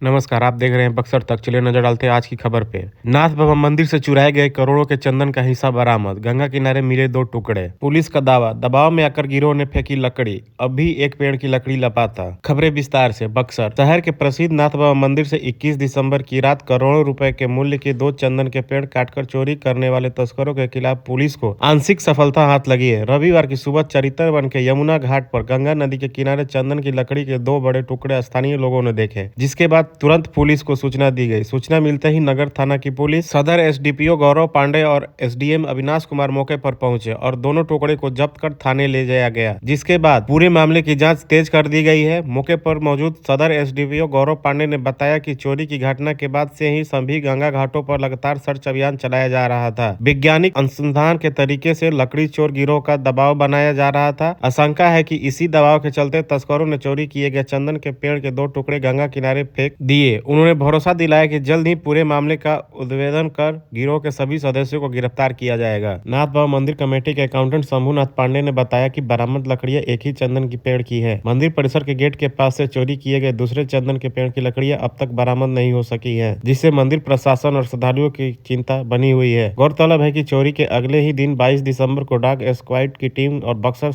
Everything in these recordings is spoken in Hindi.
नमस्कार, आप देख रहे हैं बक्सर तक। चलिए नजर डालते हैं आज की खबर पे। नाथ बाबा मंदिर से चुराए गए करोड़ों के चंदन का हिस्सा बरामद। गंगा किनारे मिले 2 टुकड़े। पुलिस का दावा, दबाव में आकर गिरोह ने फेंकी लकड़ी। अब भी एक पेड़ की लकड़ी लापता। खबरें विस्तार से। बक्सर शहर के प्रसिद्ध नाथ बाबा मंदिर से 21 दिसंबर की रात करोड़ों रुपए के मूल्य के 2 चंदन के पेड़ काटकर चोरी करने वाले तस्करों के खिलाफ पुलिस को आंशिक सफलता हाथ लगी है। रविवार की सुबह चरित्रवन के यमुना घाट पर गंगा नदी के किनारे चंदन की लकड़ी के 2 बड़े टुकड़े स्थानीय लोगों ने देखे, जिसके बाद तुरंत पुलिस को सूचना दी गई। सूचना मिलते ही नगर थाना की पुलिस, सदर एसडीपीओ गौरव पांडे और एसडीएम अविनाश कुमार मौके पर पहुंचे और दोनों टुकड़े को जब्त कर थाने ले जाया गया, जिसके बाद पूरे मामले की जांच तेज कर दी गई है। मौके पर मौजूद सदर एसडीपीओ गौरव पांडे ने बताया कि चोरी की घटना के बाद से ही सभी गंगा घाटों पर लगातार सर्च अभियान चलाया जा रहा था। वैज्ञानिक अनुसंधान के तरीके से लकड़ी चोर गिरोह का दबाव बनाया जा रहा था। आशंका है कि इसी दबाव के चलते तस्करों ने चोरी किए गए चंदन के पेड़ के 2 टुकड़े गंगा किनारे फेंक दिए। उन्होंने भरोसा दिलाया कि जल्द ही पूरे मामले का उद्भेदन कर गिरोह के सभी सदस्यों को गिरफ्तार किया जाएगा। नाथ बाबा मंदिर कमेटी के अकाउंटेंट शंभुनाथ पांडे ने बताया कि बरामद लकड़ियां एक ही चंदन की पेड़ की है। मंदिर परिसर के गेट के पास से चोरी किए गए दूसरे चंदन के पेड़ की लकड़ियां अब तक बरामद नहीं हो सकी है, जिससे मंदिर प्रशासन और श्रद्धालुओं की चिंता बनी हुई है। गौरतलब है कि चोरी के अगले ही दिन 22 दिसंबर को डॉग स्क्वाड की टीम और बक्सर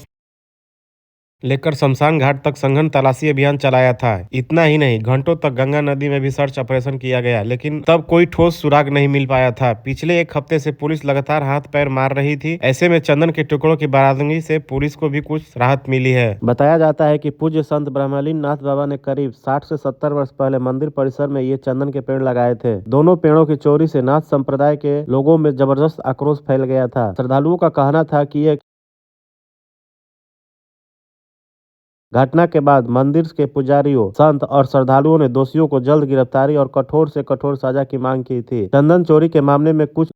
लेकर शमशान घाट तक सघन तलाशी अभियान चलाया था। इतना ही नहीं, घंटों तक गंगा नदी में भी सर्च ऑपरेशन किया गया, लेकिन तब कोई ठोस सुराग नहीं मिल पाया था। पिछले 1 हफ्ते से पुलिस लगातार हाथ पैर मार रही थी। ऐसे में चंदन के टुकड़ों की बरामदगी से पुलिस को भी कुछ राहत मिली है। बताया जाता है कि पूज्य संत ब्रह्मलीन नाथ बाबा ने करीब 60 से 70 वर्ष पहले मंदिर परिसर में ये चंदन के पेड़ लगाए थे। दोनों पेड़ों की चोरी से नाथ संप्रदाय के लोगों में जबरदस्त आक्रोश फैल गया था। श्रद्धालुओं का कहना था कि ये घटना के बाद मंदिर के पुजारियों, संत और श्रद्धालुओं ने दोषियों को जल्द गिरफ्तारी और कठोर से कठोर सजा की मांग की थी। चंदन चोरी के मामले में कुछ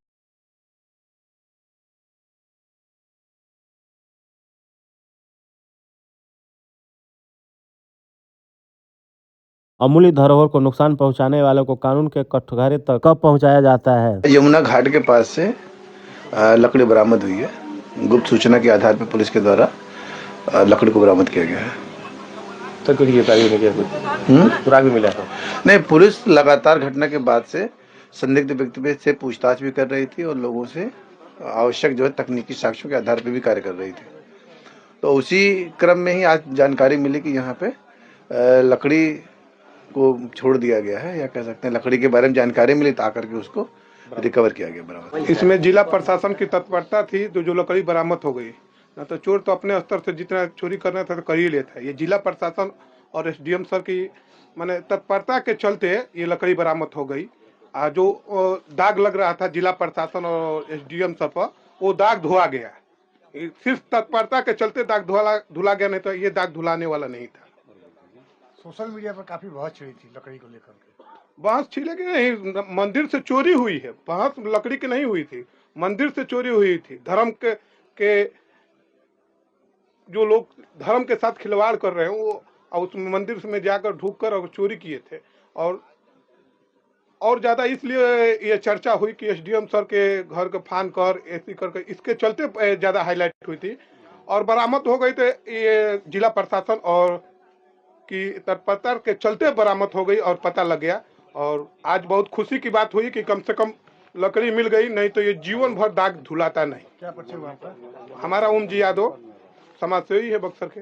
अमूल्य धरोहर को नुकसान पहुंचाने वालों को कानून के कठघरे तक कब पहुंचाया जाता है। यमुना घाट के पास से लकड़ी बरामद हुई है। गुप्त सूचना के आधार पर पुलिस के द्वारा लकड़ी को बरामद किया गया है। तो कुछ गिरफ्तारी नहीं किया, कुछ सुराग भी मिला था? नहीं, पुलिस लगातार घटना के बाद से संदिग्ध व्यक्ति से पूछताछ भी कर रही थी और लोगों से आवश्यक जो है तकनीकी साक्ष्यों के आधार पर भी कार्य कर रही थी। तो उसी क्रम में ही आज जानकारी मिली कि यहाँ पे लकड़ी को छोड़ दिया गया है, या कह सकते हैं लकड़ी के बारे में जानकारी मिली तो आकर के उसको रिकवर किया गया, बरामद। इसमें जिला प्रशासन की तत्परता थी तो जो लकड़ी बरामद हो गई। न तो चोर तो अपने स्तर से जितना चोरी करना था तो कर ही लेता है। ये जिला प्रशासन और एसडीएम सर की माने तत्परता के चलते ये लकड़ी बरामद हो गई। जो दाग लग रहा था जिला प्रशासन और एसडीएम सर पर, वो दाग धुआ गया। सिर्फ तत्परता के चलते दाग धुला गया, नहीं तो ये दाग धुलाने वाला नहीं था। सोशल मीडिया पर काफी बहस छिड़ी थी लकड़ी को लेकर के। बहस छिड़ेगी नहीं, मंदिर से चोरी हुई है। बहस लकड़ी की नहीं हुई थी, मंदिर से चोरी हुई थी। धर्म के जो लोग धर्म के साथ खिलवाड़ कर रहे हैं वो उस मंदिर में जाकर ढूक कर और चोरी किए थे। और ज्यादा इसलिए ये चर्चा हुई कि एसडीएम सर के घर के फान कर ऐसी करके इसके चलते ज्यादा हाईलाइट हुई थी और बरामद हो गई। तो ये जिला प्रशासन और की तत्परता के चलते बरामद हो गई और पता लग गया। और आज बहुत खुशी की बात हुई कि कम से कम लकड़ी मिल गई, नहीं तो ये जीवन भर दाग धुलाता नहीं। क्या परिचय हुआ आपका? हमारा ओम जी यादव समाज सेवी है बक्सर के।